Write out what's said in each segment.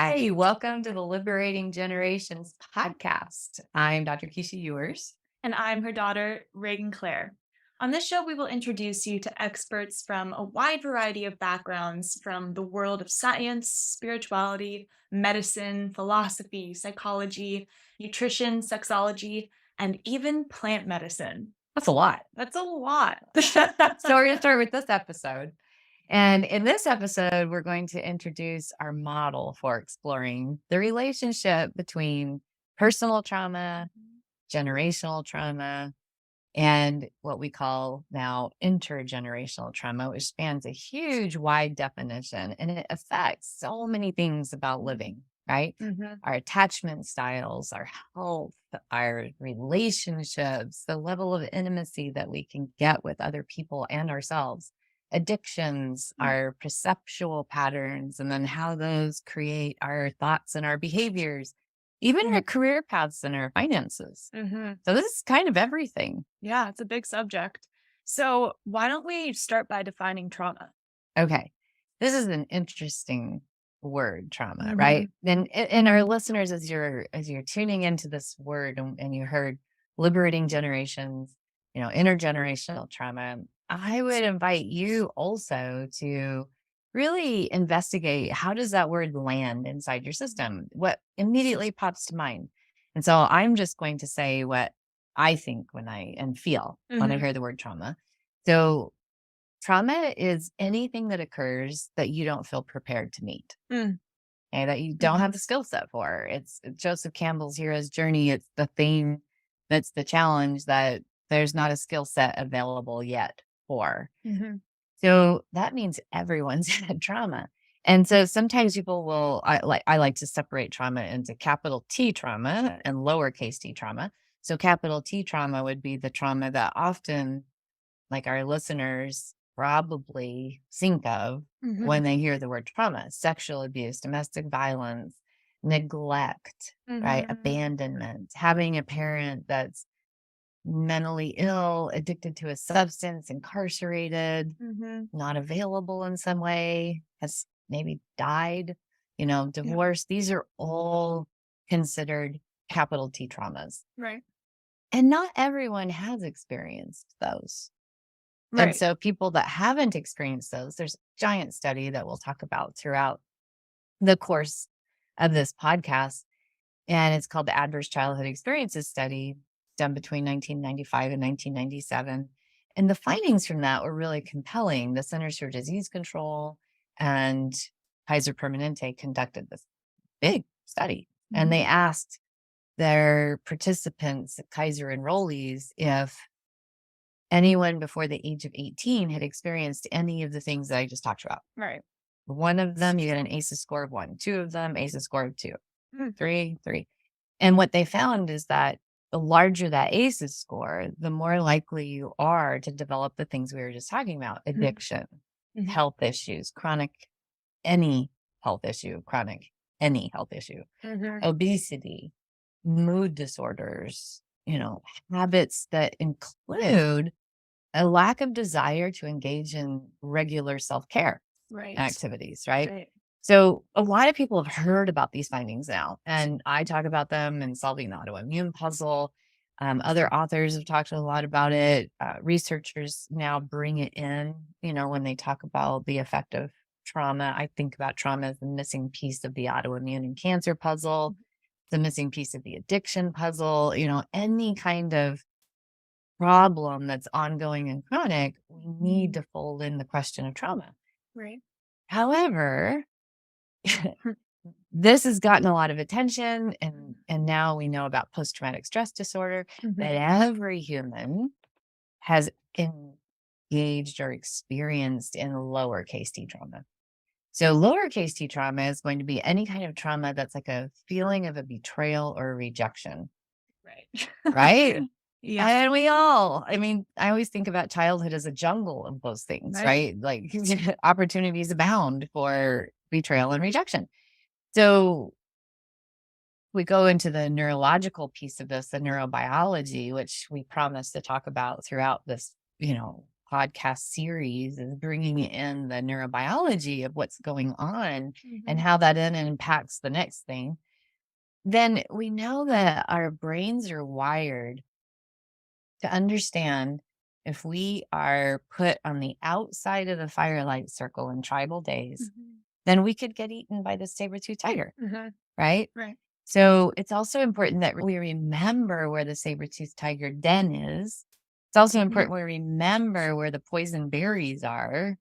Hi, welcome to the Liberating Generations podcast. I'm Dr. Keesha Ewers. And I'm her daughter, Regan Claire. On this show, we will introduce you to experts from a wide variety of backgrounds from the world of science, spirituality, medicine, philosophy, psychology, nutrition, sexology, and even plant medicine. That's a lot. That's a lot. So we're going to start with this episode. And in this episode, we're going to introduce our model for exploring the relationship between personal trauma, generational trauma, and what we call now intergenerational trauma, which spans a huge, wide definition, and it affects so many things about living, right? Mhm. Our attachment styles, our health, our relationships, the level of intimacy that we can get with other people and ourselves, addictions, our perceptual patterns, and then how those create our thoughts and our behaviors, even our career paths and our finances. Mhm. So this is kind of everything. Yeah, it's a big subject. So why don't we start by defining trauma? Okay. This is an interesting word, trauma, Mhm. right? And our listeners, as you're tuning into this word and you heard liberating generations, intergenerational trauma, I would invite you also to really investigate, how does that word land inside your system? What immediately pops to mind? And so I'm just going to say what I think when I feel when I Mhm. hear the word trauma. So trauma is anything that occurs that you don't feel prepared to meet, Mm. and that you don't have the skill set for. It's Joseph Campbell's hero's journey. It's the thing that's the challenge that there's not a skill set available yet for. Mhm. So that means everyone's had trauma. And so sometimes people will, I like to separate trauma into capital T trauma and lowercase t trauma. So capital T trauma would be the trauma that often, like, our listeners probably think of when Mhm. they hear the word trauma: sexual abuse, domestic violence, neglect, right? Mhm. Abandonment, having a parent that's mentally ill, addicted to a substance, incarcerated, Mhm. not available in some way, has maybe died, Yeah. divorce. These are all considered capital T traumas. Right. And not everyone has experienced those. And Right. so people that haven't experienced those, there's a giant study that we'll talk about throughout the course of this podcast. And it's called the Adverse Childhood Experiences Study, done between 1995 and 1997. And the findings from that were really compelling. The Centers for Disease Control and Kaiser Permanente conducted this big study. And Mhm. they asked their participants, Kaiser enrollees, if anyone before the age of 18 had experienced any of the things that I just talked about. Right. One of them, you get an ACEs score of 1. Two of them, ACEs score of 2. Mm. 3, 3. And what they found is that the larger that ACEs score, the more likely you are to develop the things we were just talking about: Mhm. addiction, Mhm. health issues, any health issue, chronic, any health issue, Mhm. obesity, mood disorders, habits that include a lack of desire to engage in regular self-care Right. activities, right? Right. So a lot of people have heard about these findings now, and I talk about them in Solving the Autoimmune Puzzle. Other authors have talked a lot about it. Researchers now bring it in, when they talk about the effect of trauma. I think about trauma as the missing piece of the autoimmune and cancer puzzle, the missing piece of the addiction puzzle, any kind of problem that's ongoing and chronic, we need to fold in the question of trauma. Right. However, this has gotten a lot of attention, and now we know about post-traumatic stress disorder, Mhm. that every human has engaged or experienced in lowercase t trauma. So lowercase t trauma is going to be any kind of trauma that's like a feeling of a betrayal or a rejection, Right. right? Yeah. And I always think about childhood as a jungle of those things, Right. right? Like opportunities abound for betrayal and rejection. So we go into the neurological piece of this, the neurobiology, which we promise to talk about throughout this, podcast series is bringing in the neurobiology of what's going on and Mhm. how that then impacts the next thing, then we know that our brains are wired to understand if we are put on the outside of the firelight circle in tribal days, Mhm. then we could get eaten by the saber-tooth tiger, Mhm. right? Right. So it's also important that we remember where the saber-toothed tiger den is. It's also Mhm. important we remember where the poison berries are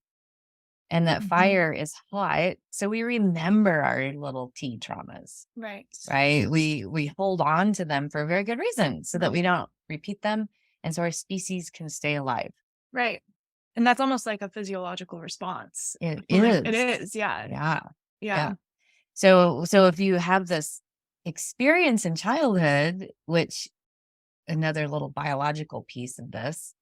and that Mhm. fire is hot. So we remember our little tea traumas, Right. right? We hold on to them for a very good reason so that we Right. don't repeat them. And so our species can stay alive. Right. And that's almost like a physiological response. It Like it is. is. Yeah. Yeah. Yeah. Yeah. So if you have this experience in childhood, which another little biological piece of this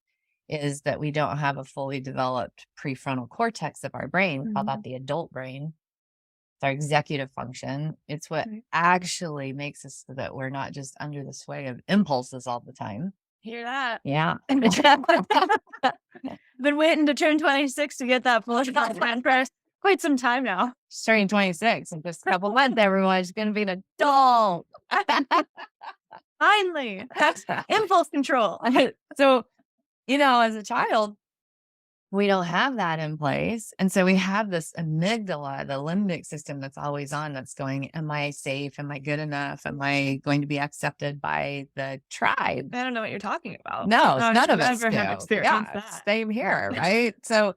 is that we don't have a fully developed prefrontal cortex of our brain. We call that Mhm. the adult brain. It's our executive function. It's what Right. actually makes us so that we're not just under the sway of impulses all the time. Hear that? Yeah. Been waiting to turn 26 to get that full plan for quite some time now. Starting 26 in just a couple months, everyone's going to be an adult. Finally. Impulse control. So, as a child, we don't have that in place. And so we have this amygdala, the limbic system that's always on, that's going, am I safe? Am I good enough? Am I going to be accepted by the tribe? I don't know what you're talking about. No, I've none of us never do. have experienced Yeah, that. same here, right? So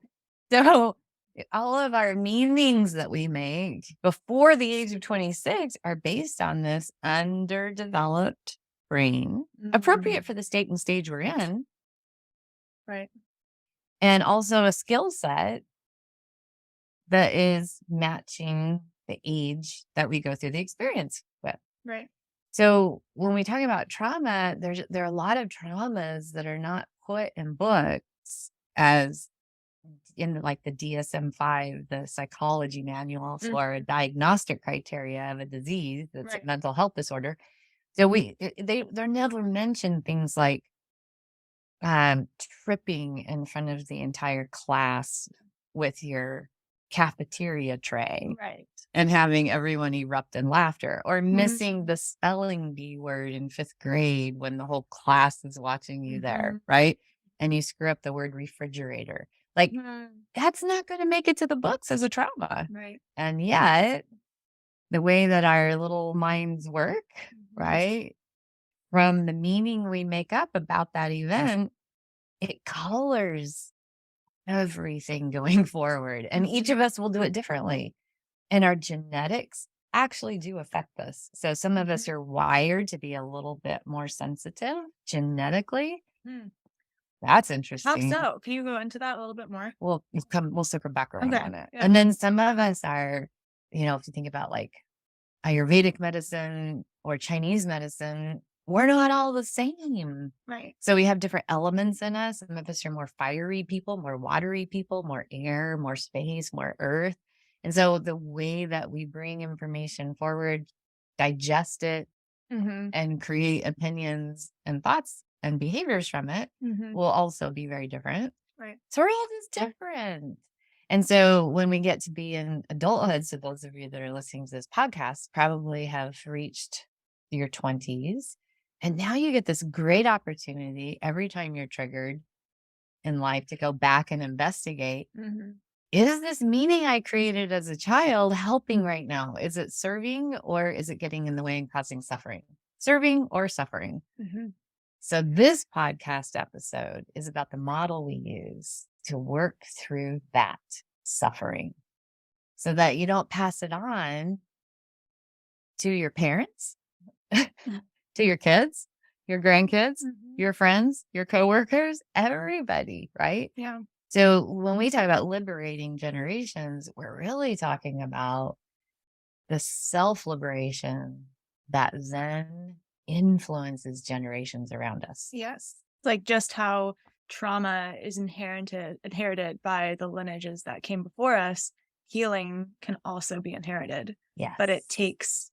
all of our meanings that we make before the age of 26 are based on this underdeveloped brain, appropriate Mhm. for the state and stage we're in, Right. and also a skill set that is matching the age that we go through the experience with. Right. So when we talk about trauma, there are a lot of traumas that are not put in books as in like the DSM-5, the psychology manual Mm. for a diagnostic criteria of a disease that's a Right. mental health disorder. So they're never mentioned things like tripping in front of the entire class with your cafeteria tray Right. and having everyone erupt in laughter, or Mhm. missing the spelling bee word in 5th grade when the whole class is watching you there, Mhm. right? And you screw up the word refrigerator. Like, Mhm. that's not going to make it to the books as a trauma. Right. And yet, the way that our little minds work, Mhm. right? From the meaning we make up about that event, it colors everything going forward. And each of us will do it differently. And our genetics actually do affect this. So some of us Mhm. are wired to be a little bit more sensitive genetically. Mm. That's How interesting. so? Can you go into that a little bit more? We'll circle back around Okay. on it. Yeah. And then some of us are, if you think about like Ayurvedic medicine or Chinese medicine, we're not all the same. Right. So we have different elements in us. Some of us are more fiery people, more watery people, more air, more space, more earth. And so the way that we bring information forward, digest it, Mhm. and create opinions and thoughts and behaviors from it Mhm. will also be very different. Right. So we're all just different. And so when we get to be in adulthood, so those of you that are listening to this podcast probably have reached your 20s. And now you get this great opportunity every time you're triggered in life to go back and investigate. Mhm. Is this meaning I created as a child helping right now? Is it serving or is it getting in the way and causing suffering? Serving or suffering? Mhm. So this podcast episode is about the model we use to work through that suffering so that you don't pass it on to your parents, to your kids, your grandkids, Mhm. your friends, your coworkers, everybody, right? Yeah. So when we talk about liberating generations, we're really talking about the self-liberation that then influences generations around us. Yes. Like just how trauma is inherited by the lineages that came before us, healing can also be inherited, but it Yes, takes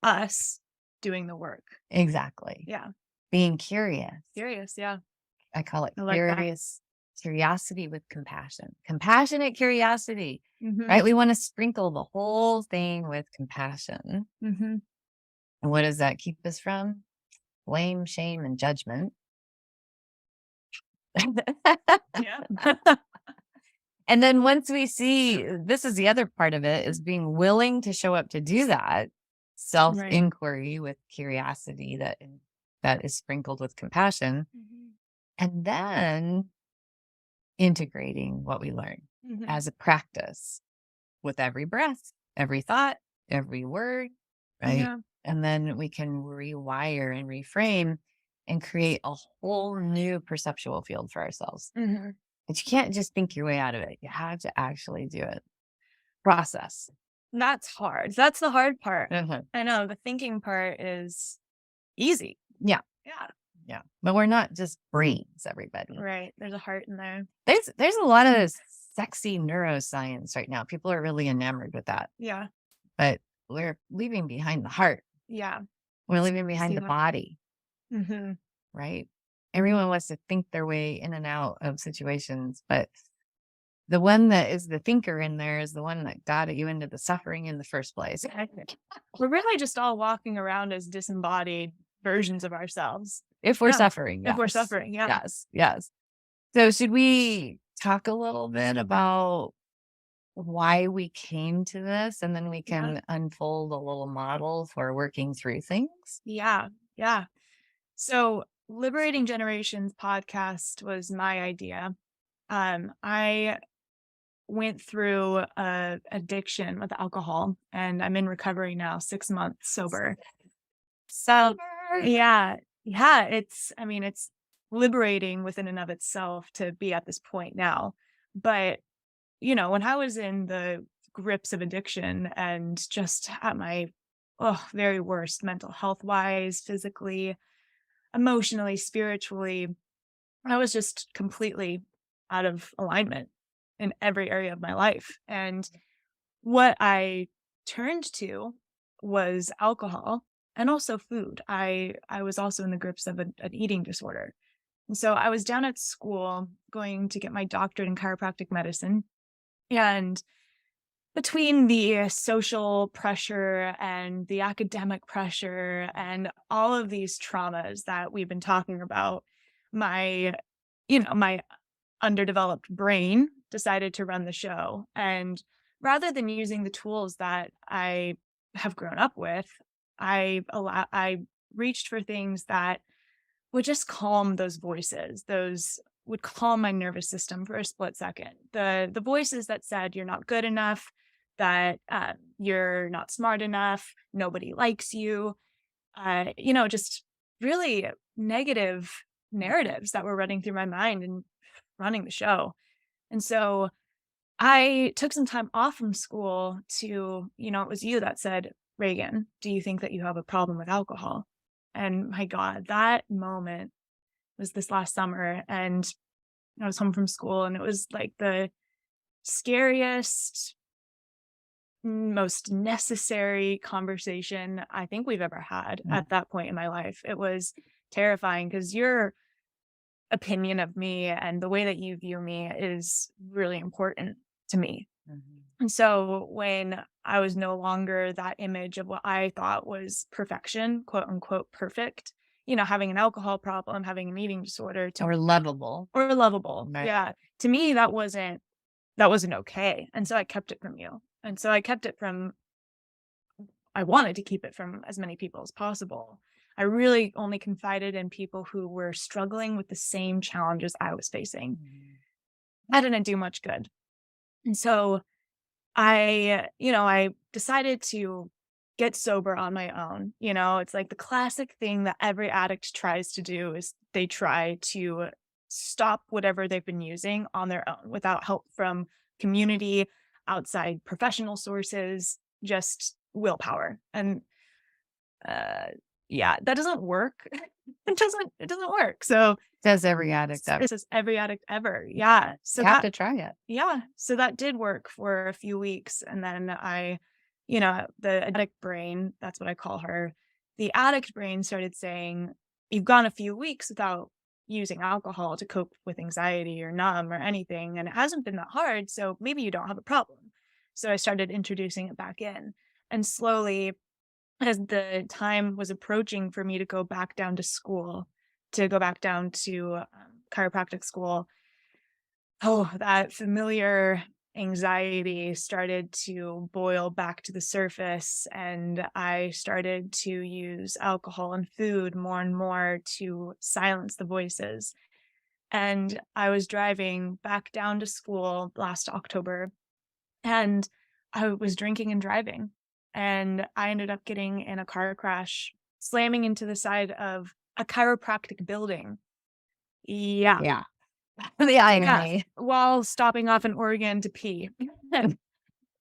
us doing the work. exactly. Yeah. Being curious. Curious. Yeah. I call it I like that. curious curiosity with compassion, compassionate curiosity, Mm-hmm. right? We want to sprinkle the whole thing with compassion. Mm-hmm. And what does that keep us from? Blame, shame, and judgment. Yeah. And then once we see, this is the other part of it, is being willing to show up to do that self Right. inquiry with curiosity that is sprinkled with compassion, Mm-hmm. and then integrating what we learn Mm-hmm. as a practice with every breath, every thought, every word, right? Yeah. And then we can rewire and reframe and create a whole new perceptual field for ourselves. Mm-hmm. But you can't just think your way out of it. You have to actually do it. Process. That's hard. That's the hard part. Mhm. I know the thinking part is easy. Yeah. Yeah. Yeah. But we're not just brains, everybody. Right. There's a heart in there. There's a lot of sexy neuroscience right now. People are really enamored with that. Yeah. But we're leaving behind the heart. Yeah. We're leaving behind See the that? body, Mm-hmm. right? Everyone wants to think their way in and out of situations, but the one that is the thinker in there is the one that got you into the suffering in the first place. We're really just all walking around as disembodied versions of ourselves. If we're Yeah. suffering, If we're yes. suffering, yeah. Yes, yes. So should we talk a little bit about why we came to this, and then we Yeah. can unfold a little model for working through things? Yeah. Yeah. So, Liberating Generations podcast was my idea. I went through a addiction with alcohol, and I'm in recovery now, 6 months sober. So, yeah, I mean, it's liberating within and of itself to be at this point now. But, when I was in the grips of addiction and just at my very worst mental health wise, physically, emotionally, spiritually, I was just completely out of alignment in every area of my life. And what I turned to was alcohol and also food. I was also in the grips of an eating disorder. And so I was down at school going to get my doctorate in chiropractic medicine. And between the social pressure and the academic pressure and all of these traumas that we've been talking about, my, my underdeveloped brain decided to run the show. And rather than using the tools that I have grown up with, I reached for things that would just calm those voices. Those would calm my nervous system for a split second. The voices that said you're not good enough, that you're not smart enough, nobody likes you, just really negative narratives that were running through my mind and running the show. And so I took some time off from school to, it was you that said, Reagan, do you think that you have a problem with alcohol? And my God, that moment was this last summer. And I was home from school, and it was like the scariest, most necessary conversation I think we've ever had at that point in my life. It was terrifying because your opinion of me and the way that you view me is really important to me. Mhm. And so when I was no longer that image of what I thought was perfection, quote unquote perfect, having an alcohol problem, having an eating disorder Or lovable. or lovable. Right. Yeah. To me, that wasn't okay. And so I kept it from you. And so I wanted to keep it from as many people as possible. I really only confided in people who were struggling with the same challenges I was facing. That didn't do much good. And so I decided to get sober on my own. It's like the classic thing that every addict tries to do is they try to stop whatever they've been using on their own without help from community, outside professional sources, just willpower. And yeah, that doesn't work. It doesn't work. So Does every addict ever. this is every addict ever. Yeah. So You have to try it. yeah. So that did work for a few weeks. And then the addict brain, that's what I call her. The addict brain started saying, you've gone a few weeks without, using alcohol to cope with anxiety or numb or anything. And it hasn't been that hard. So maybe you don't have a problem. So I started introducing it back in. And slowly, as the time was approaching for me to go back down to school, to go back down to chiropractic school, oh, that familiar anxiety started to boil back to the surface. And I started to use alcohol and food more and more to silence the voices. And I was driving back down to school last October, and I was drinking and driving. And I ended up getting in a car crash, slamming into the side of a chiropractic building. Yeah. Yeah. The Yeah, irony. while stopping off in Oregon to pee.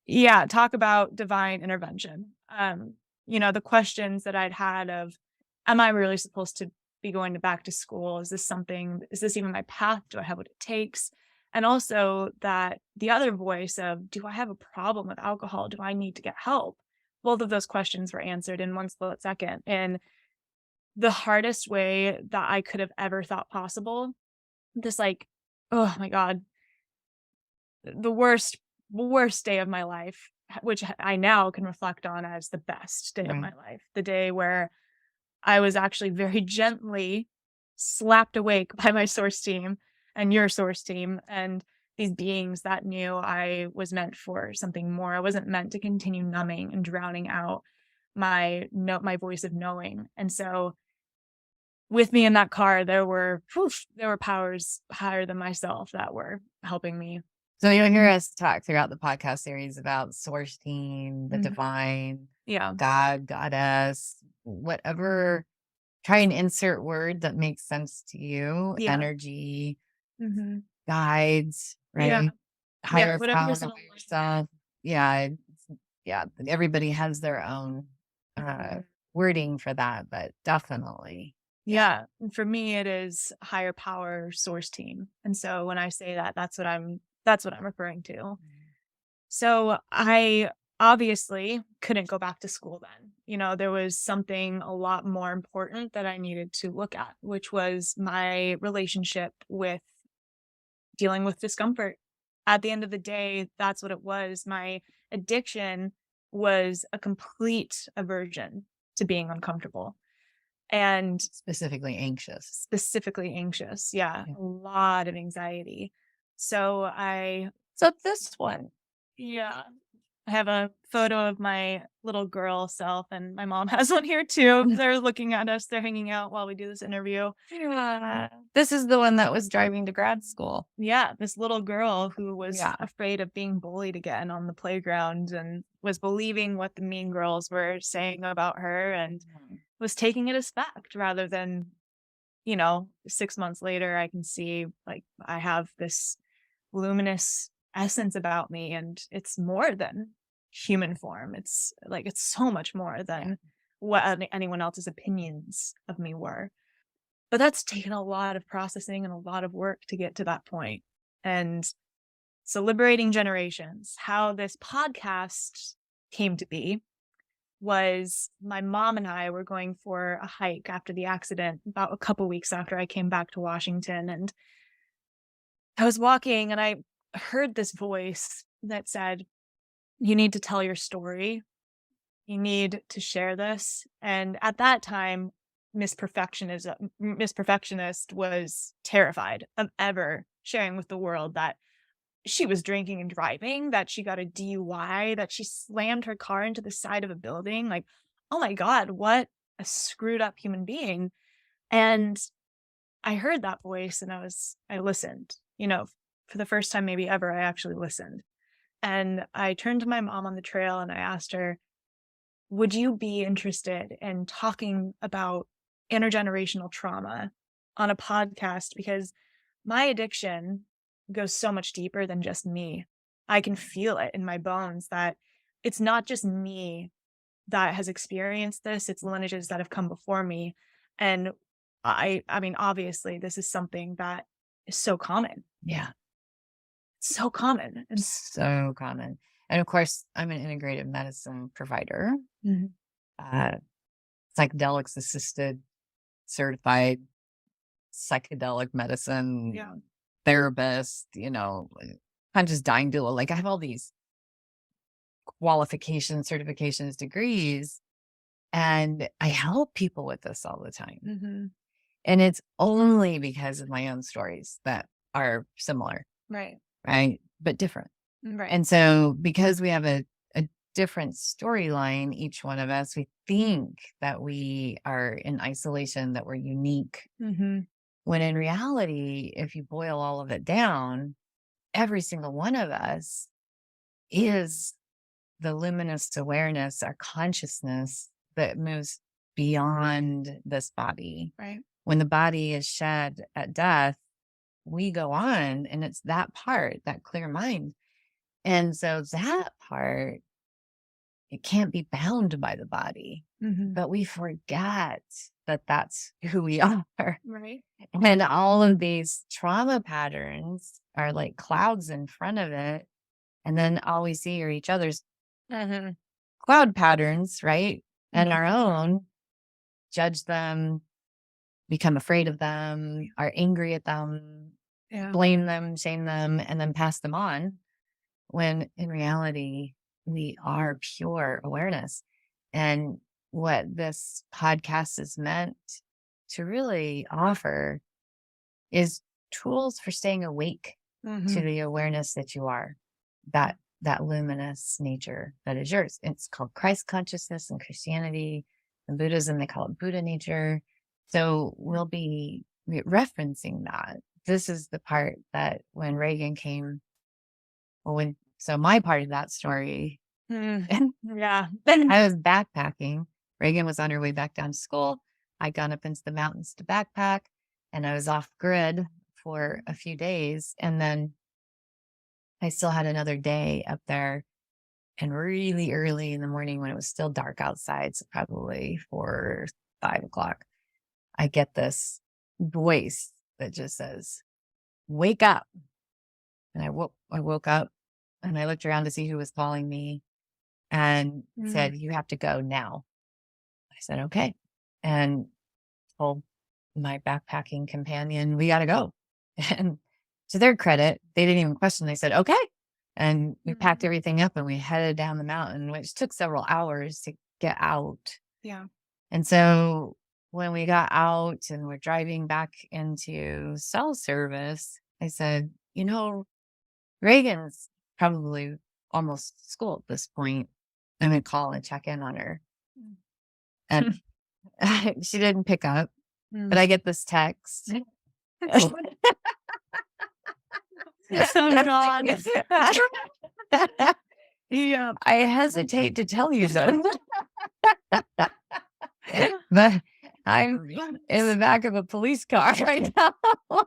Yeah, talk about divine intervention. The questions that I'd had of, am I really supposed to be going to back to school? Is this even my path? Do I have what it takes? And also that the other voice of, do I have a problem with alcohol? Do I need to get help? Both of those questions were answered in one split second. In the hardest way that I could have ever thought possible. This like, oh my God, the worst day of my life, which I now can reflect on as the best day of Right. my life. The day where I was actually very gently slapped awake by my source team and your source team and these beings that knew I was meant for something more. I wasn't meant to continue numbing and drowning out my voice of knowing. And so with me in that car, there were powers higher than myself that were helping me. So you'll hear us talk throughout the podcast series about source team, the Mhm. divine, Yeah. God, goddess, whatever. Try and insert word that makes sense to you. Yeah. Energy, Mhm. guides, Yeah. right? Yeah, Higher whatever power, is in higher alignment. self. Yeah, yeah. Everybody has their own Mhm. wording for that, but definitely, yeah. Yeah, and for me, it is higher power source team, and so when I say that, that's what I'm referring to. So, I obviously couldn't go back to school then. There was something a lot more important that I needed to look at, which was my relationship with dealing with discomfort. At the end of the day, that's what it was. My addiction was a complete aversion to being uncomfortable. And Specifically anxious. specifically anxious. Yeah, Yeah. a lot of anxiety. So So this one, yeah, I have a photo of my little girl self, and my mom has one here too. They're looking at us, they're hanging out while we do this interview. yeah, this is the one that was driving to grad school. Yeah, this little girl who was Yeah. afraid of being bullied again on the playground and was believing what the mean girls were saying about her and was taking it as fact rather than 6 months later, I can see like I have this luminous essence about me and it's more than human form. It's so much more Yeah. than what anyone else's opinions of me were. But that's taken a lot of processing and a lot of work to get to that point. And so, Liberating Generations, how this podcast came to be was my mom and I were going for a hike after the accident about a couple weeks after I came back to Washington. And I was walking and I heard this voice that said, you need to tell your story. You need to share this. And at that time, Miss Perfectionist was terrified of ever sharing with the world that she was drinking and driving, that she got a DUI, that she slammed her car into the side of a building. Like, oh my God, what a screwed up human being. And I heard that voice and I listened, for the first time maybe ever, I actually listened. And I turned to my mom on the trail and I asked her, would you be interested in talking about intergenerational trauma on a podcast? Because my addiction goes so much deeper than just me. I can feel it in my bones that it's not just me that has experienced this, it's lineages that have come before me. And I mean, obviously, this is something that is so common. Yeah. So common. And So common. And of course, I'm an integrative medicine provider, Mhm. uh, psychedelics assisted, certified psychedelic medicine Yeah. therapist, I'm just dying doula. Like I have all these qualifications, certifications, degrees, and I help people with this all the time. Mm-hmm. And it's only because of my own stories that are similar, Right. right? But different. Right. And so because we have a different storyline, each one of us, we think that we are in isolation, that we're unique. Mm-hmm. When in reality, if you boil all of it down, every single one of us is the luminous awareness, our consciousness that moves beyond this body. Right. When the body is shed at death, we go on, and it's that part, that clear mind. And so that part, it can't be bound by the body, Mm-hmm. but we forget that that's who we are. Right. And all of these trauma patterns are like clouds in front of it. And then all we see are each other's cloud patterns, right? And our own, judge them, become afraid of them, are angry at them, Yeah. blame them, shame them, and then pass them on. When in reality, we are pure awareness. And what this podcast is meant to really offer is tools for staying awake to the awareness that you are, that luminous nature that is yours. It's called Christ consciousness in Christianity. In Buddhism, they call it Buddha nature. So we'll be referencing that. This is the part that when Reagan came, so my part of that story, Yeah. I was backpacking. Reagan was on her way back down to school. I'd gone up into the mountains to backpack, and I was off grid for a few days. And then I still had another day up there. And really early in the morning when it was still dark outside, so probably 4, 5 o'clock, I get this voice that just says, "Wake up." And I woke up and I looked around to see who was calling me and said, "You have to go now." I said, "Okay." And told my backpacking companion, "We got to go." And to their credit, they didn't even question. They said, "Okay." And we packed everything up and we headed down the mountain, which took several hours to get out. Yeah. And so when we got out and we're driving back into cell service, I said, Reagan's probably almost to school at this point. I'm going to call and check in on her. And she didn't pick up, but I get this text. Oh God. Yeah. I hesitate to tell you this, but I'm in the back of a police car right now.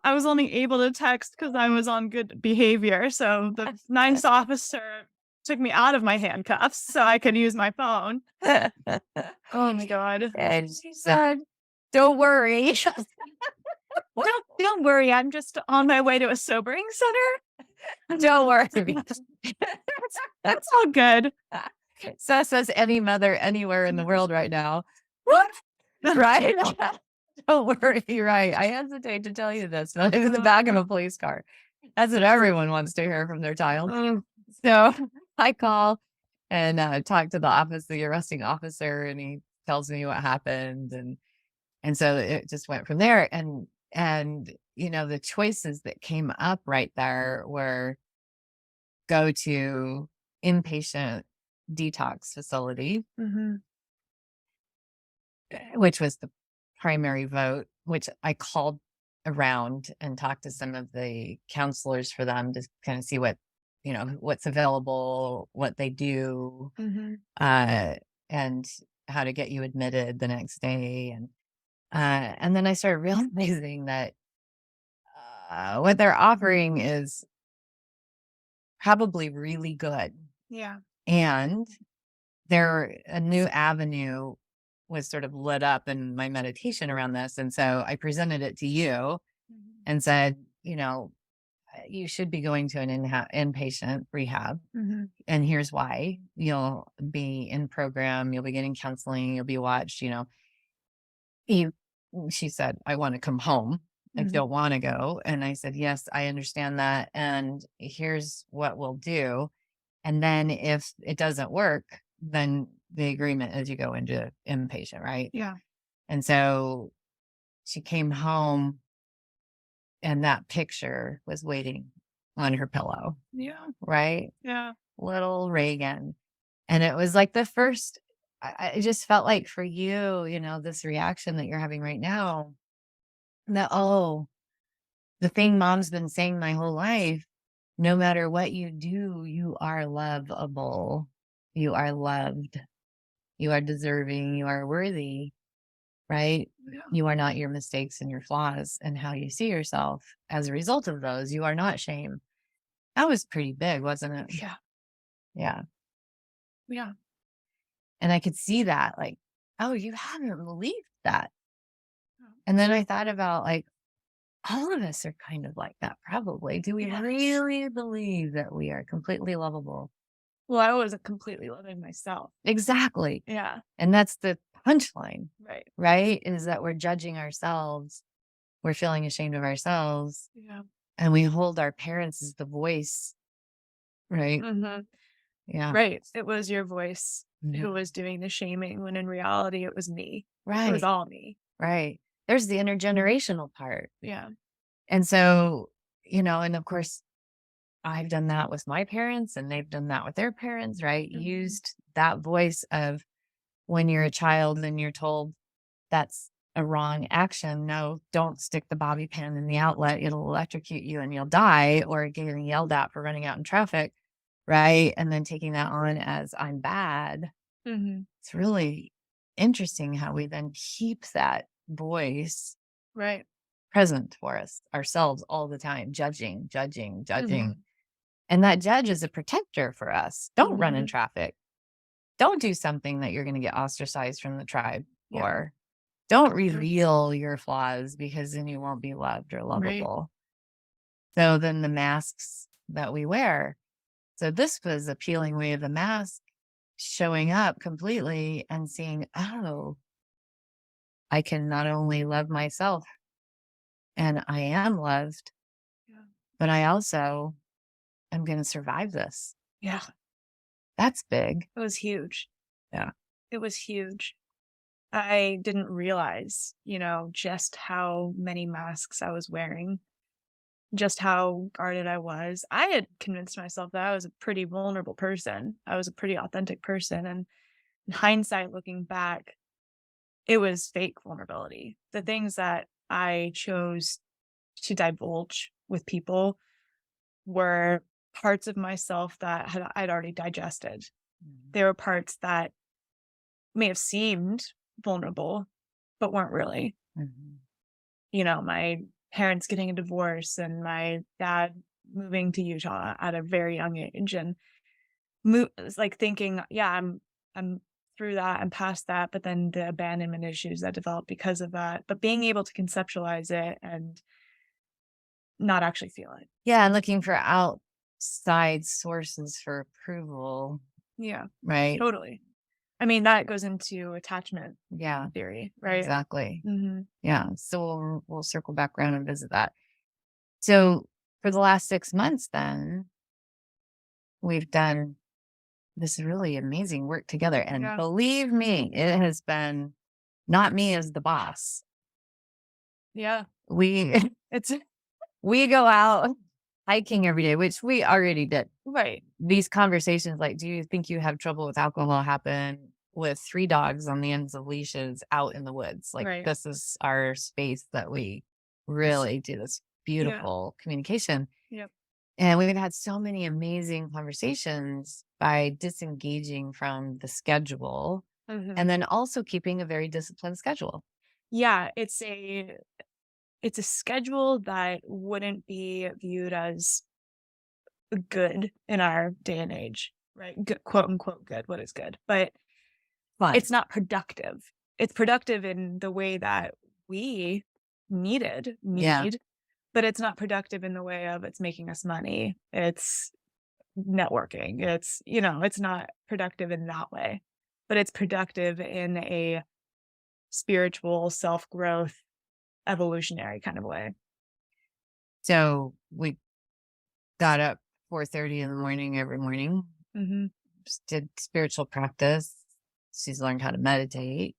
I was only able to text because I was on good behavior. So the nice officer took me out of my handcuffs so I could use my phone. Oh my God. And she said, "Don't worry." Don't worry. I'm just on my way to a sobering center. Don't worry. That's all good. So says any mother anywhere in the world right now. What? Right? Don't worry. Right. I hesitate to tell you this, but I'm in the back of a police car. That's what everyone wants to hear from their child. So I call and talk to the arresting officer, and he tells me what happened. And so it just went from there. And the choices that came up right there were go to inpatient detox facility, which was the primary vote, which I called around and talked to some of the counselors for them to kind of see what's available, what they do, and how to get you admitted the next day. And then I started realizing that what they're offering is probably really good. Yeah. And a new avenue was sort of lit up in my meditation around this. And so I presented it to you and said, you should be going to an inpatient rehab. And here's why. You'll be in program, you'll be getting counseling, you'll be watched, she said, "I want to come home." I Mhm. don't want to go. And I said, yes, I understand that. And here's what we'll do. And then if it doesn't work, then the agreement is you go into inpatient, right? Yeah. And so she came home and that picture was waiting on her pillow, Yeah. right? Yeah. Little Reagan. And it was like the first, I just felt like for you, this reaction that you're having right now, that, oh, the thing mom's been saying my whole life, no matter what you do, you are lovable. You are loved. You are deserving. You are worthy, right? Yeah. You are not your mistakes and your flaws and how you see yourself as a result of those. You are not shame. That was pretty big, wasn't it? Yeah. Yeah. Yeah. And I could see that, like, oh, you haven't believed that. And then I thought about, like, all of us are kind of like that, probably. Do we Yeah. really believe that we are completely lovable? Well, I wasn't completely loving myself. Exactly. Yeah. And that's the punchline, Right. right? Is that we're judging ourselves. We're feeling ashamed of ourselves. Yeah. And we hold our parents as the voice, right? Mhm. Yeah. Right. It was your voice Mhm. who was doing the shaming when in reality it was me. It was Right. all me. Right. There's the intergenerational part. Yeah. And so, and of course, I've done that with my parents and they've done that with their parents, right? Mhm. Used that voice of when you're a child and you're told that's a wrong action. No, don't stick the bobby pin in the outlet. It'll electrocute you and you'll die, or getting yelled at for running out in traffic, right? And then taking that on as I'm bad. Mhm. It's really interesting how we then keep that voice Right. present for us, ourselves all the time, judging, judging, judging. Mhm. And that judge is a protector for us. Don't run in Mhm. traffic. Don't do something that you're going to get ostracized from the tribe Yeah. for. Don't Yep. reveal your flaws because then you won't be loved or Right. lovable. So then the masks that we wear. So this was a peeling away of the mask, showing up completely and seeing, oh, I can not only love myself and I am loved, Yeah. but I also am going to survive this. Yeah. That's big. It was huge. Yeah. It was huge. I didn't realize, just how many masks I was wearing, just how guarded I was. I had convinced myself that I was a pretty vulnerable person. I was a pretty authentic person. And in hindsight, looking back, it was fake vulnerability. The things that I chose to divulge with people were parts of myself that I'd already digested. Mhm. They were parts that may have seemed vulnerable, but weren't really. Mhm. My parents getting a divorce and my dad moving to Utah at a very young age and it's like thinking, yeah, I'm through that, I'm past that, but then the abandonment issues that developed because of that, but being able to conceptualize it and not actually feel it. Yeah. And looking for outside sources for approval, Yeah, right? totally. I mean, that goes into attachment Yeah, theory, right? exactly. Mhm. Yeah. So we'll circle back around and visit that. So for the last 6 months, then we've done this really amazing work together. And Yeah. believe me, it has been not me as the boss. Yeah. We It's we go out hiking every day, which we already did. right. These conversations, like, do you think you have trouble with alcohol, happen with 3 dogs on the ends of leashes out in the woods? Like, Right. this is our space that we really do this Yeah. beautiful communication. Yep. And we've had so many amazing conversations by disengaging from the schedule Mhm. and then also keeping a very disciplined schedule. Yeah, it's a schedule that wouldn't be viewed as good in our day and age, right? Good, quote unquote good. What is good? But Fun. it's not productive. It's productive in the way that we Yeah. need, but it's not productive in the way of it's making us money. It's networking. It's not productive in that way, but it's productive in a spiritual self growth, evolutionary kind of way. So we got up 4:30 in the morning every morning, Hmm. just did spiritual practice. She's learned how to meditate,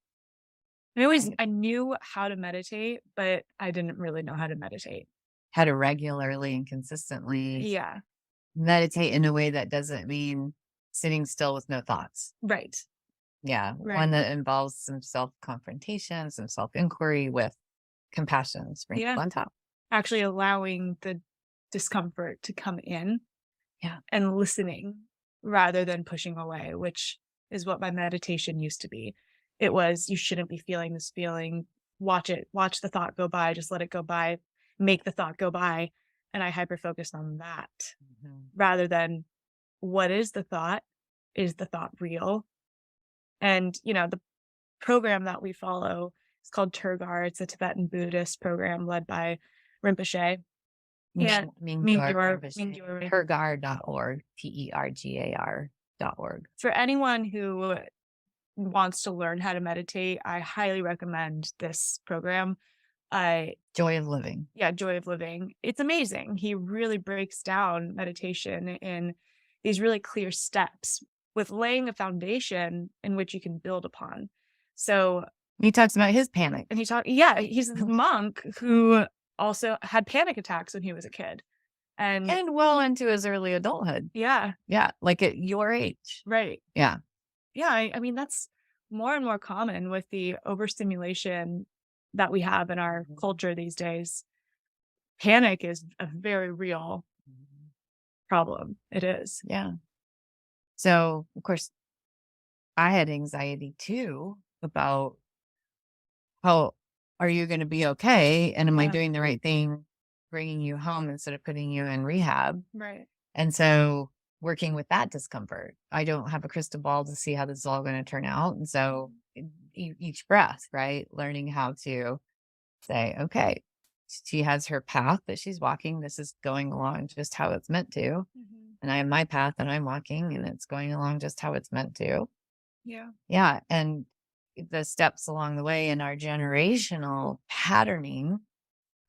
I knew how to meditate, but I didn't really know how to meditate. how to regularly and consistently Yeah. meditate in a way that doesn't mean sitting still with no thoughts. Right. Yeah, Right. one that involves some self-confrontation, some self-inquiry with compassion sprinkled Yeah. on top. Actually allowing the discomfort to come in Yeah. and listening rather than pushing away, which is what my meditation used to be. It was, you shouldn't be feeling this feeling. Watch it, watch the thought go by, just let it go by, make the thought go by. And I hyper focused on that Mhm. rather than what is the thought? Is the thought real? And, the program that we follow is called Turgar. It's a Tibetan Buddhist program led by Rinpoche. And Mingyur, Mingyur, Rinpoche, Mingyur. Tergar.org, Tergar.org. For anyone who wants to learn how to meditate, I highly recommend this program. I Joy of living. Yeah, Joy of Living. It's amazing. He really breaks down meditation in these really clear steps with laying a foundation in which you can build upon. So, He talks about his panic. and he's a monk who also had panic attacks when he was a kid. And And well into his early adulthood. yeah, Yeah, like at your age. right. Yeah. Yeah, I mean, that's more and more common with the overstimulation that we have in our Mhm. culture these days. Panic is a very real Mhm. problem. It is. Yeah. So, of course, I had anxiety too about how are you going to be okay? And am I Yeah, doing the right thing bringing you home instead of putting you in rehab? right. And so, working with that discomfort, I don't have a crystal ball to see how this is all going to turn out. And so, each breath, right? Learning how to say, okay, she has her path that she's walking. This is going along just how it's meant to. Mhm. And I have my path that I'm walking, and it's going along just how it's meant to. Yeah. Yeah. And the steps along the way in our generational patterning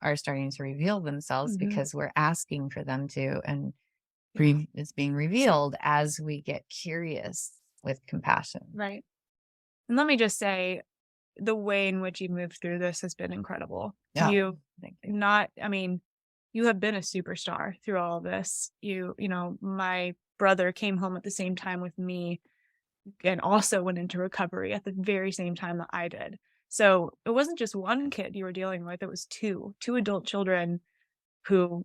are starting to reveal themselves Mhm. because we're asking for them to. And Yeah, it's being revealed as we get curious with compassion. right. And let me just say, the way in which you moved through this has been incredible. Yeah. You Thank you. not I mean, you have been a superstar through all of this. My brother came home at the same time with me and also went into recovery at the very same time that I did. So, it wasn't just one kid you were dealing with, it was two adult children who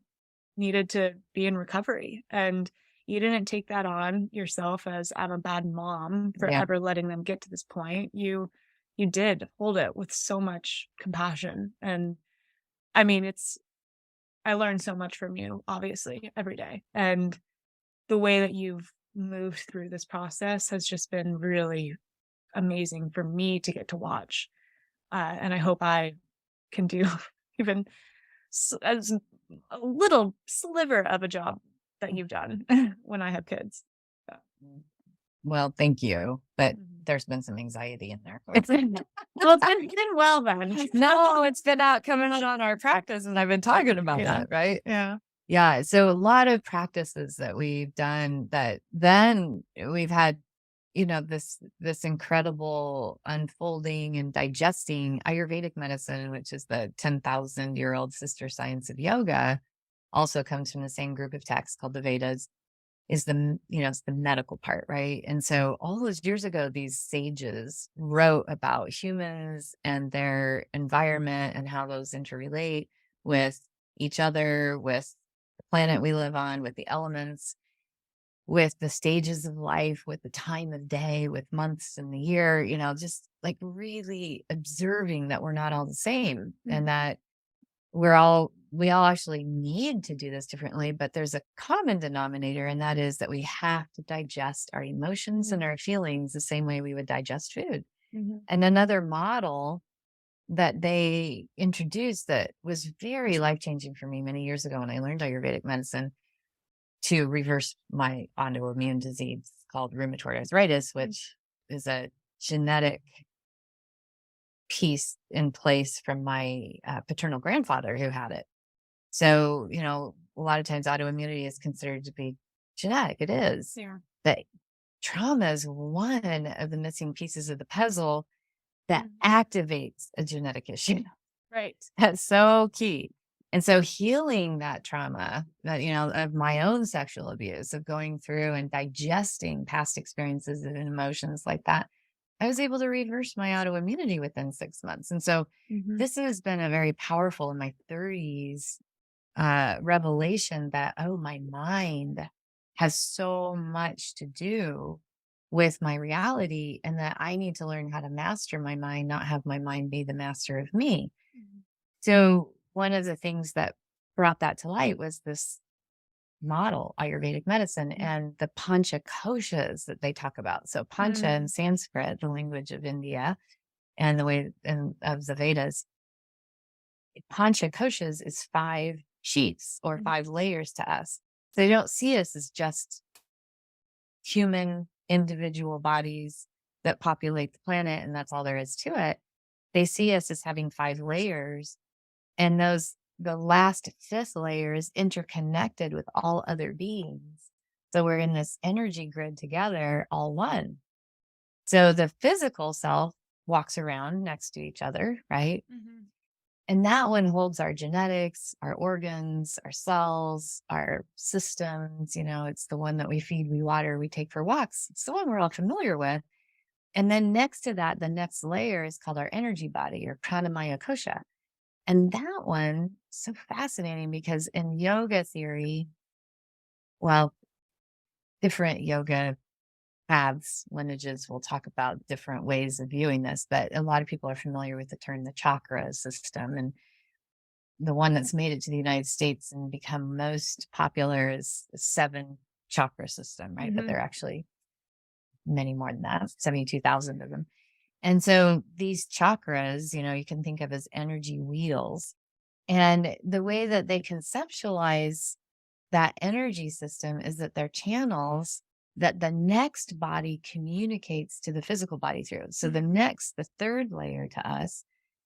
needed to be in recovery, and you didn't take that on yourself as, "I'm a bad mom for Yeah. ever letting them get to this point." You did hold it with so much compassion, and, I mean, I learned so much from you, obviously, every day, and the way that you've moved through this process has just been really amazing for me to get to watch, and I hope I can do even as a little sliver of a job that you've done when I have kids. Yeah. Well, thank you. But Mhm. there's been some anxiety in there. It's been well, it's been well then. No, it's been out coming out on our practice, and I've been talking about Yeah. that, right? Yeah. Yeah. So a lot of practices that we've done that then we've had, this incredible unfolding and digesting Ayurvedic medicine, which is the 10,000-year-old sister science of yoga, also comes from the same group of texts called the Vedas, is it's the medical part, right? And so all those years ago, these sages wrote about humans and their environment and how those interrelate with each other, with the planet we live on, with the elements, with the stages of life, with the time of day, with months in the year, just like really observing that we're not all the same and Mhm. that we all actually need to do this differently, but there's a common denominator, and that is that we have to digest our emotions and Mhm. our feelings the same way we would digest food. Mhm. And another model that they introduced that was very life-changing for me many years ago when I learned Ayurvedic medicine to reverse my autoimmune disease called rheumatoid arthritis, which is a genetic piece in place from my paternal grandfather who had it. So, a lot of times autoimmunity is considered to be genetic. It is. Yeah. But trauma is one of the missing pieces of the puzzle that Mm. activates a genetic issue. Right. That's so key. And so healing that trauma that, of my own sexual abuse, of going through and digesting past experiences and emotions like that, I was able to reverse my autoimmunity within 6 months. And so Mhm. this has been a very powerful in my 30s revelation that, oh, my mind has so much to do with my reality, and that I need to learn how to master my mind, not have my mind be the master of me. Mhm. So one of the things that brought that to light was this model, Ayurvedic medicine, Mhm. and the pancha koshas that they talk about. So pancha in Mm. Sanskrit, the language of India, and the way of the Vedas, pancha koshas is 5 sheets or Mhm. 5 layers to us. So they don't see us as just human individual bodies that populate the planet and that's all there is to it. They see us as having 5 layers, and the last fifth layer is interconnected with all other beings. So we're in this energy grid together, all one. So the physical self walks around next to each other, right? Mhm. And that one holds our genetics, our organs, our cells, our systems. It's the one that we feed, we water, we take for walks. It's the one we're all familiar with. And then next to that, the next layer is called our energy body or pranamaya kosha. And that one, so fascinating because in yoga theory, well, different yoga paths, lineages, will talk about different ways of viewing this, but a lot of people are familiar with the term the chakra system. And the one that's made it to the United States and become most popular is the 7 chakra system, right? But Mhm. there are actually many more than that, 72,000 of them. And so these chakras, you can think of as energy wheels. And the way that they conceptualize that energy system is that they're channels that the next body communicates to the physical body through. So Mhm. the third layer to us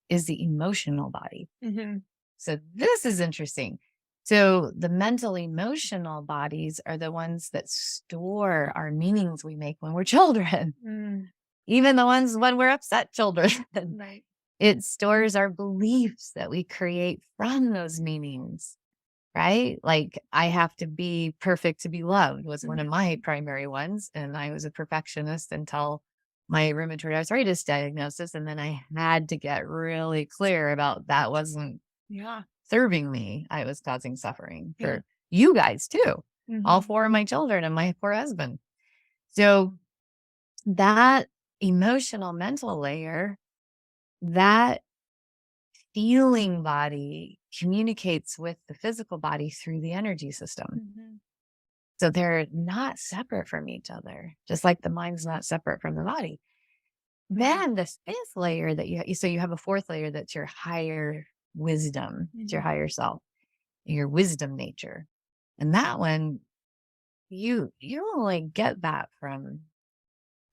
is the emotional body. Mhm. So this is interesting. So the mental emotional bodies are the ones that store our meanings we make when we're children, Mm. even the ones when we're upset children. Right. It stores our beliefs that we create from those meanings, right? Like, I have to be perfect to be loved was one of Mhm. my primary ones. And I was a perfectionist until my rheumatoid arthritis diagnosis. And then I had to get really clear about that wasn't Yeah. serving me. I was causing suffering Yeah. for you guys too, all Mhm. 4 of my children and my poor husband. So that emotional mental layer, that feeling body communicates with the physical body through the energy system. Mhm. So they're not separate from each other, just like the mind's not separate from the body. Right. Then the fifth layer so you have a fourth layer that's your higher wisdom, it's your Mhm. higher self, your wisdom nature. And that one, you only get that from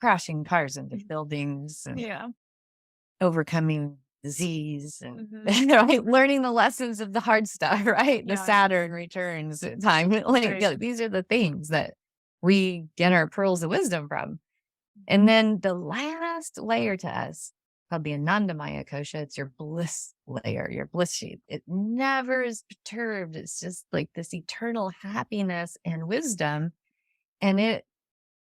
crashing cars into Mhm. buildings and Yeah. overcoming disease and Mhm. right, learning the lessons of the hard stuff, right? The Yeah. Saturn returns time. Like, Right. these are the things that we get our pearls of wisdom from. And then the last layer to us, called the Anandamaya Kosha, it's your bliss layer, your bliss sheet. It never is perturbed. It's just like this eternal happiness and wisdom. And it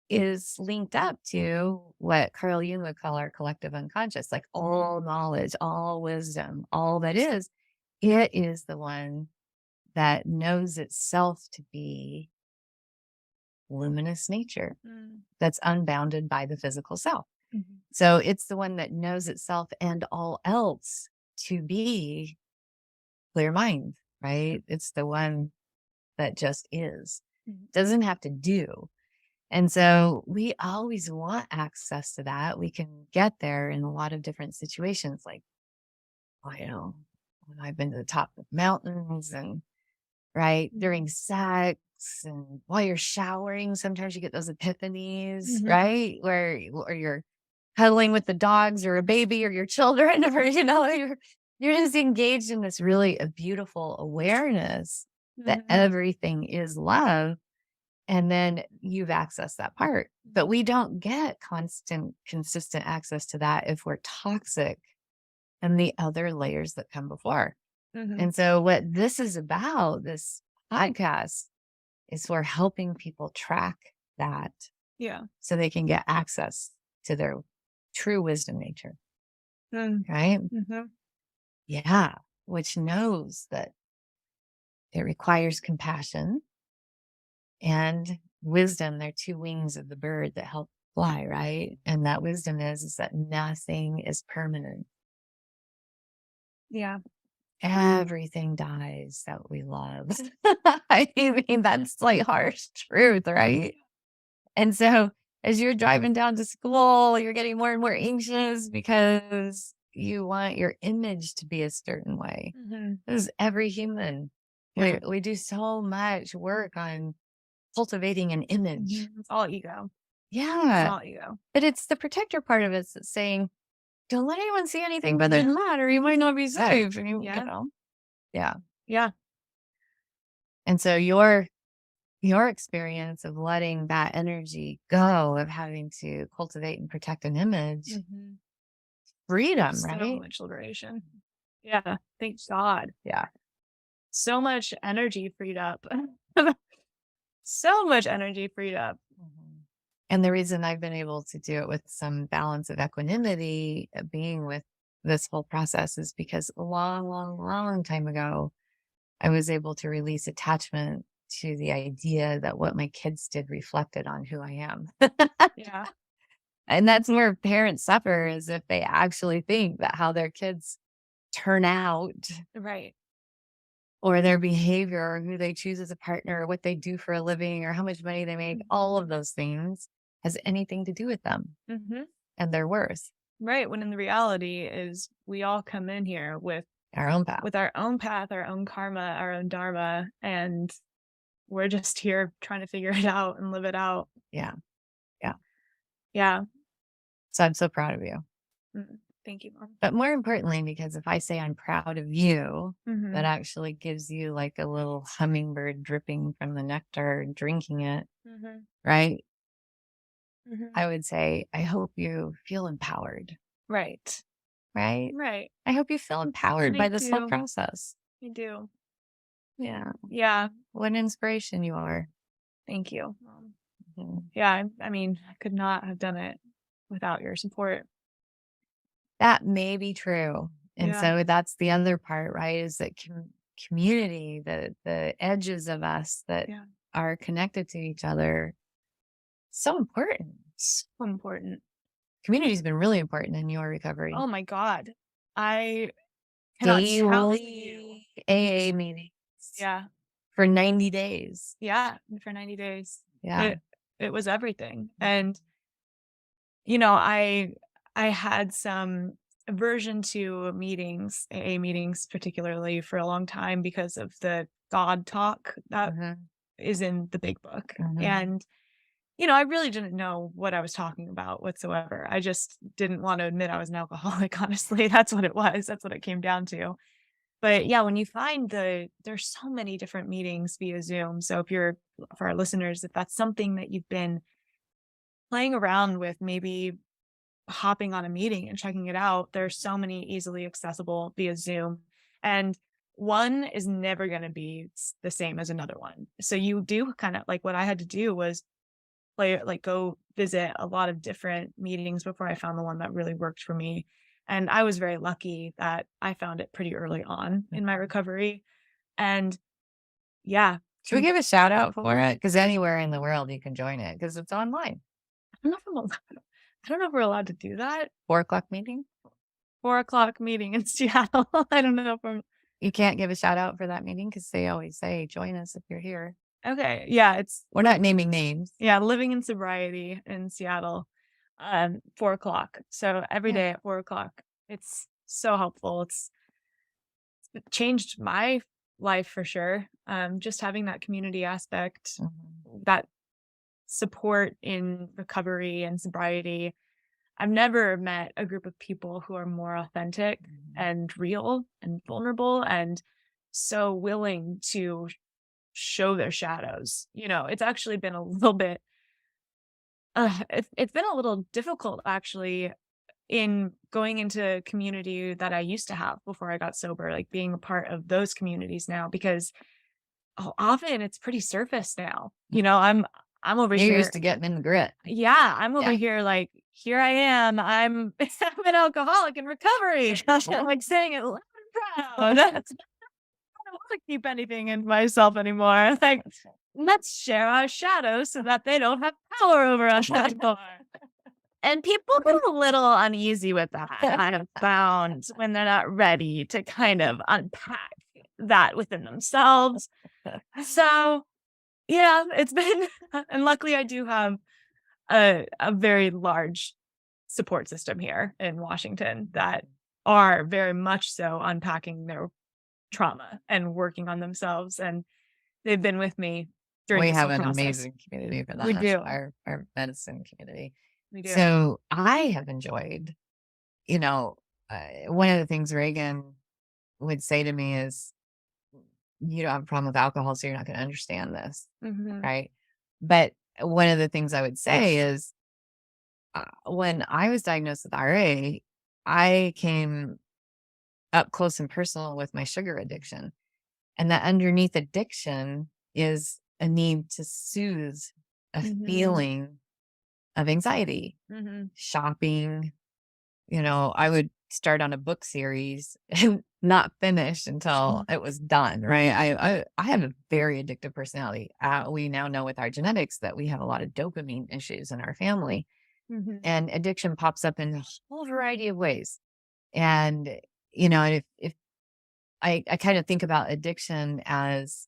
is linked up to what Carl Jung would call our collective unconscious, like all knowledge, all wisdom, all that is. It is the one that knows itself to be luminous nature Mm. that's unbounded by the physical self. Mhm. So it's the one that knows itself and all else to be clear mind, right? It's the one that just is, Mhm. doesn't have to do. And so we always want access to that. We can get there in a lot of different situations. Like, when I've been to the top of mountains and right Mhm. during sex and while you're showering, sometimes you get those epiphanies, Mhm. right? Where you're cuddling with the dogs or a baby or your children, or, You're just engaged in this really a beautiful awareness that Mhm. everything is love. And then you've accessed that part. But we don't get constant, consistent access to that if we're toxic and the other layers that come before. Mhm. And so, what this is about, this podcast, is we're helping people track that Yeah. so they can get access to their true wisdom nature, Mm. right? Mhm. Yeah. Which knows that it requires compassion and wisdom. They're two wings of the bird that help fly, right? And that wisdom is that nothing is permanent. Yeah. Everything dies that we love. I mean, that's like harsh truth, right? And so as you're driving down to school, you're getting more and more anxious because you want your image to be a certain way. Mhm. This is every human. We, Yeah. we do so much work on cultivating an image. Mhm. It's all ego. It's Yeah. all ego. But it's the protector part of it that's saying, don't let anyone see anything but than that, or you might not be safe. And you Yeah. know, yeah. Yeah. And so your experience of letting that energy go, of having to cultivate and protect an image, Mhm. freedom, So right? much liberation. Yeah. Thank God. Yeah. So much energy freed up. So much energy freed up. Mhm. And the reason I've been able to do it with some balance of equanimity, being with this whole process, is because a long, long, long time ago, I was able to release attachment to the idea that what my kids did reflected on who I am. Yeah. And that's where parents suffer, is if they actually think that how their kids turn out Right. or their behavior or who they choose as a partner or what they do for a living or how much money they make, all of those things has anything to do with them Mhm. and their worth, Right, when in the reality is we all come in here our own path. with our own path, our own karma, our own dharma, and we're just here trying to figure it out and live it out. Yeah. Yeah. Yeah. So I'm so proud of you. Mm. Thank you, mom. But more importantly, because if I say I'm proud of you, that Mhm. actually gives you like a little hummingbird dripping from the nectar, drinking it, Mhm. right? Mhm. I would say, I hope you feel empowered, Right. right? Right. I hope you feel empowered I by this whole do. process. I do. Yeah. Yeah. What an inspiration you are. Thank you, mom. Mhm. Yeah, I mean, I could not have done it without your support. That may be true. And Yeah. so that's the other part, right? Is that community, the edges of us that Yeah. are connected to each other, so important. So important. Community's been really important in your recovery. Oh my God. I cannot tell you. Daily AA meetings Yeah. for 90 days. Yeah, for 90 days. Yeah. It was everything. And, you know, I had some aversion to meetings, AA meetings particularly for a long time because of the God talk that Mhm, is in the big book. mhm. And, you know, I really didn't know what I was talking about whatsoever. I just didn't want to admit I was an alcoholic, honestly. That's what it was. That's what it came down to. But yeah, when you find there's so many different meetings via Zoom. So if you're for our listeners, if that's something that you've been playing around with, maybe hopping on a meeting and checking it out, there's so many easily accessible via Zoom. And one is never going to be the same as another one. So you do kind of like what I had to do was go visit a lot of different meetings before I found the one that really worked for me. And I was very lucky that I found it pretty early on in my recovery. And yeah, Should we give a shout out for it? Because anywhere in the world you can join it because it's online. I don't know if I'm allowed, I don't know if we're allowed to do that. 4 o'clock meeting? 4 o'clock meeting in Seattle. I don't know if I'm You can't give a shout out for that meeting because they always say, join us if you're here. okay. Yeah, it's We're not naming names. yeah, living in sobriety in Seattle, 4 o'clock. So every Yeah. day at 4 o'clock. It's so helpful. It changed my life for sure. Just having that community aspect, Mhm. that support in recovery and sobriety. I've never met a group of people who are more authentic and real and vulnerable and so willing to show their shadows. It's actually been a little bit, it's been a little difficult actually in going into community that I used to have before I got sober, like being a part of those communities now, because often it's pretty surface now. I'm over You're used here. to getting in the grit. Yeah, I'm over Yeah. here like, here I am. I'm I'm an alcoholic in recovery. I'm like saying it loud and proud. I don't want to keep anything in myself anymore. Like, let's share our shadows so that they don't have power over us anymore. And people get a little uneasy with that, I have found, when they're not ready to kind of unpack that within themselves. So, yeah, it's been and luckily I do have a very large support system here in Washington that are very much so unpacking their trauma and working on themselves, and they've been with me during We this have whole an process. amazing community for We that. do. Our medicine community. We do. So I have enjoyed, you know, one of the things Reagan would say to me is, you don't have a problem with alcohol, so you're not going to understand this. Mhm. Right. But one of the things I would say is, when I was diagnosed with RA, I came up close and personal with my sugar addiction. And that underneath addiction is a need to soothe a Mhm. feeling of anxiety. Mhm. Shopping, I would start on a book series and not finish until it was done, right? I have a very addictive personality. We now know with our genetics that we have a lot of dopamine issues in our family, Mhm. and addiction pops up in a whole variety of ways. And, if I kind of think about addiction as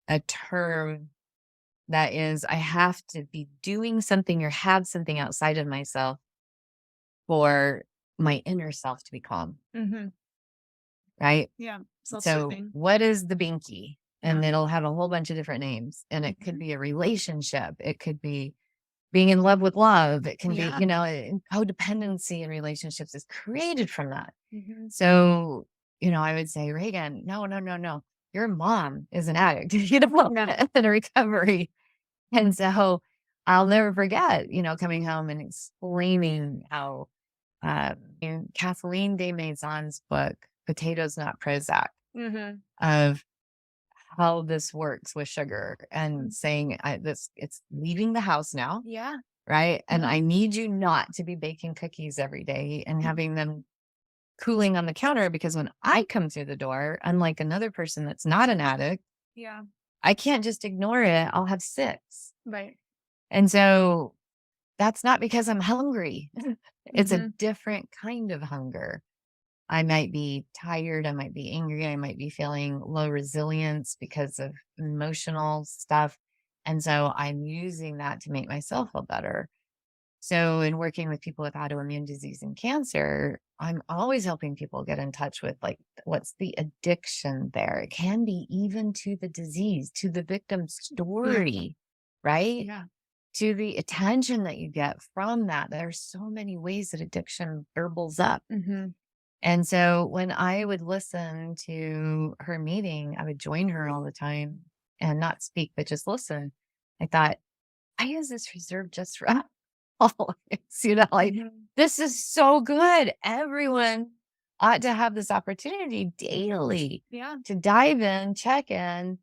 a term that is, I have to be doing something or have something outside of myself for my inner self to be calm, Mhm. right? Yeah. So, Self-soothing. what is the binky? Yeah. And it'll have a whole bunch of different names. And it could Mhm. be a relationship. It could be being in love with love. It can be, Yeah. codependency in relationships is created from that. Mhm. So, I would say, Reagan, no, no, no, no. Your mom is an addict, in a recovery. And so I'll never forget, coming home and explaining how in Kathleen De Maison's book, Potatoes Not Prozac, Mhm. of how this works with sugar, and Mm. saying it's leaving the house now, Yeah. right? And Yeah. I need you not to be baking cookies every day and Mhm. having them cooling on the counter, because when I come through the door, unlike another person that's not an addict, Yeah. I can't just ignore it. I'll have six. Right. And so that's not because I'm hungry. It's a Mhm. different kind of hunger. I might be tired. I might be angry. I might be feeling low resilience because of emotional stuff. And so I'm using that to make myself feel better. So, in working with people with autoimmune disease and cancer, I'm always helping people get in touch with, like, what's the addiction there? It can be even to the disease, to the victim's Yeah. story, right? Yeah. To the attention that you get from that. There's so many ways that addiction burbles up. Mhm. And so when I would listen to her meeting, I would join her all the time and not speak, but just listen. I thought, why is this reserved just for alcoholics? Like, Mhm. this is so good. Everyone ought to have this opportunity daily Yeah. to dive in, check in,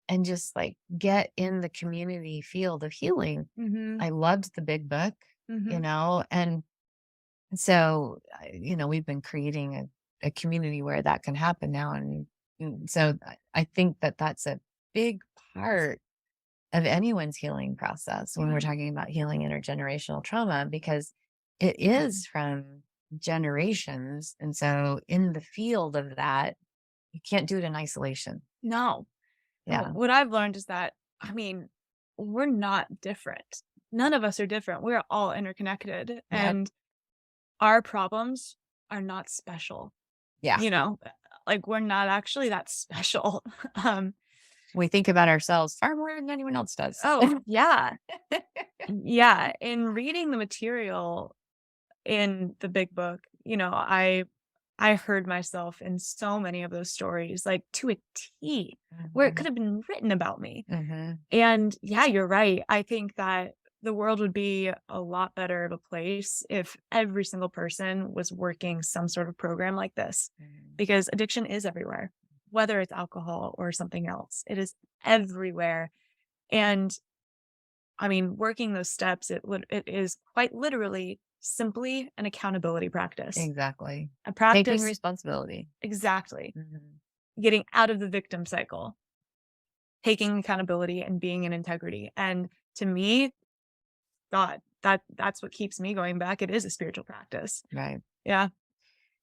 and just like get in the community field of healing. Mhm. I loved the big book, Mhm. and so, we've been creating a community where that can happen now. And so I think that that's a big part of anyone's healing process when Yeah. we're talking about healing intergenerational trauma, because it is from generations. And so, in the field of that, you can't do it in isolation. No. No, Yeah. what I've learned is that, I mean, we're not different. None of us are different. We're all interconnected, Yep. and our problems are not special. Yeah. You know, like we're not actually that special. Um, We think about ourselves far more than anyone else does. oh, yeah. Yeah. In reading the material, in the big book, I heard myself in so many of those stories, like to a T, where it Mhm. could have been written about me. Mhm. And yeah, you're right. I think that the world would be a lot better of a place if every single person was working some sort of program like this, Mhm. because addiction is everywhere, whether it's alcohol or something else. It is everywhere. And I mean, working those steps, it is quite literally simply an accountability practice. Exactly. A Taking practice responsibility. exactly, Mhm. getting out of the victim cycle, taking accountability and being in integrity. And to me, God, that's what keeps me going back. It is a spiritual practice. Right. Yeah.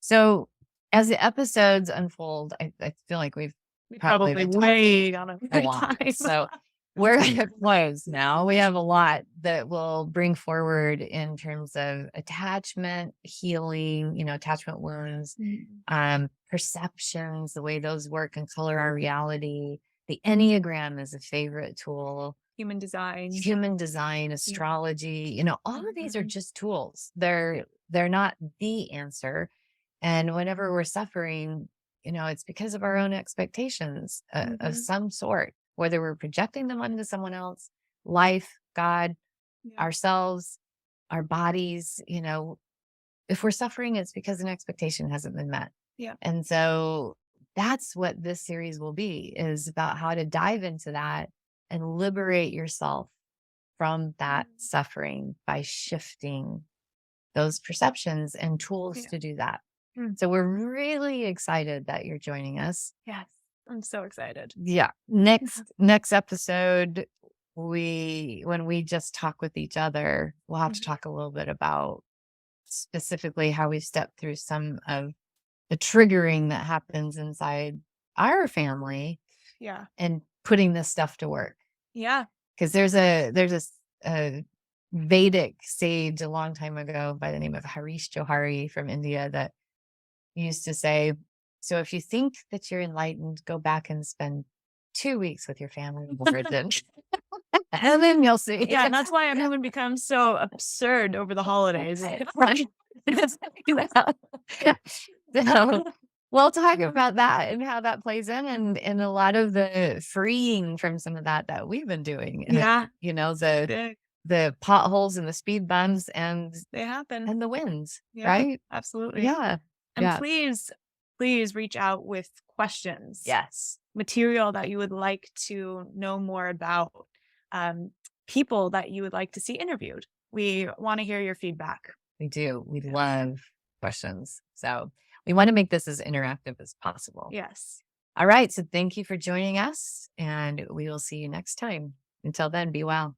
So as the episodes unfold, I feel like we've We probably probably been talking way on a over lot. time. So we're at a close now. We have a lot that we'll bring forward in terms of attachment, healing, attachment wounds, Mm. perceptions, the way those work and color our reality. The Enneagram is a favorite tool. Human design. Human design, Yeah. astrology, all of these are Mhm. just tools. They're not the answer. And whenever we're suffering, it's because of our own expectations of Mhm. some sort, whether we're projecting them onto someone else, life, God, Yeah. ourselves, our bodies, if we're suffering, it's because an expectation hasn't been met. Yeah. And so that's what this series will be, is about how to dive into that and liberate yourself from that Mhm. suffering by shifting those perceptions and tools Yeah. to do that. Mm. So we're really excited that you're joining us. Yes. I'm so excited. Yeah. Next episode, when we just talk with each other, we'll have to Mhm. talk a little bit about specifically how we step through some of the triggering that happens inside our family Yeah. and putting this stuff to work. Yeah. Because there's a Vedic sage a long time ago by the name of Harish Johari from India that used to say, so if you think that you're enlightened, go back and spend 2 weeks with your family of origin. And then you'll see. Yeah, and that's why everyone becomes so absurd over the holidays. Right. So we'll talk about that and how that plays in and a lot of the freeing from some of that we've been doing. Yeah. The They the potholes and the speed bumps they happen. and the wins, Yeah, right? absolutely. Yeah. And Yeah. please reach out with questions, Yes. material that you would like to know more about, um, people that you would like to see interviewed. We want to hear your feedback. We do. We Yeah. love questions. So we want to make this as interactive as possible. Yes. All right. So thank you for joining us and we will see you next time. Until then, be well.